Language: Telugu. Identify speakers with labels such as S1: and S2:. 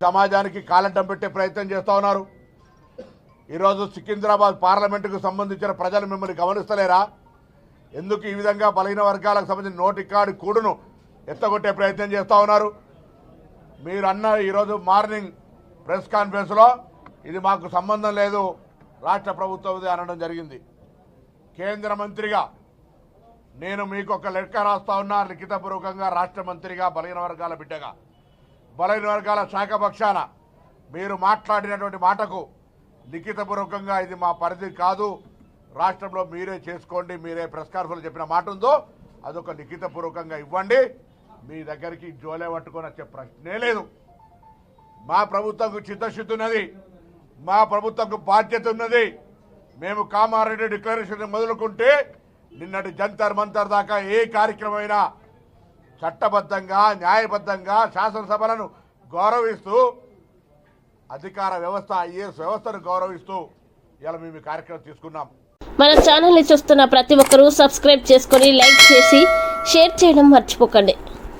S1: సమాజానికి కాలంటం పెట్టే ప్రయత్నం చేస్తూ ఉన్నారు. ఈరోజు సికింద్రాబాద్ పార్లమెంటుకు సంబంధించిన ప్రజలు మిమ్మల్ని గమనిస్తలేరా? ఎందుకు ఈ విధంగా బలహీన వర్గాలకు సంబంధించిన నోటికాడి కూడును ఎత్తగొట్టే ప్రయత్నం చేస్తూ ఉన్నారు? మీరు అన్న ఈరోజు మార్నింగ్ ప్రెస్ కాన్ఫరెన్స్లో ఇది మాకు సంబంధం లేదు, రాష్ట్ర ప్రభుత్వం అనడం జరిగింది. కేంద్ర మంత్రిగా నేను మీకు ఒక లెక్క రాస్తా ఉన్నా, లిఖితపూర్వకంగా రాష్ట్ర మంత్రిగా, బలహీన వర్గాల బిడ్డగా, బలహీన వర్గాల శాఖ పక్షాన మీరు మాట్లాడినటువంటి మాటకు లిఖితపూర్వకంగా ఇది మా పరిధి కాదు, రాష్ట్రంలో మీరే చేసుకోండి, మీరే ప్రెస్ కాన్ఫరెన్స్ చెప్పిన మాట ఉందో అదొక లిఖితపూర్వకంగా ఇవ్వండి. మీ దగ్గరికి జోలే పట్టుకొని వచ్చే ప్రశ్నే లేదు. మా ప్రభుత్వంకు చిత్తశుద్ధి ఉన్నది, మా ప్రభుత్వంకు బాధ్యత ఉన్నది. మేము కామారెడ్డి డిక్లరేషన్ మొదలుకుంటే నిన్నటి జంతర్ మంతర్ దాకా ఏ కార్యక్రమమైనా చట్టబద్ధంగా, న్యాయబద్ధంగా శాసనసభలను గౌరవిస్తూ, అధికార వ్యవస్థ, ఐఏఎస్ వ్యవస్థను గౌరవిస్తూ ఇలా మేము ఈ కార్యక్రమం తీసుకున్నాం.
S2: మన ఛానల్ని చూస్తున్న ప్రతి ఒక్కరూ సబ్స్క్రైబ్ చేసుకొని లైక్ చేసి షేర్ చేయడం మర్చిపోకండి.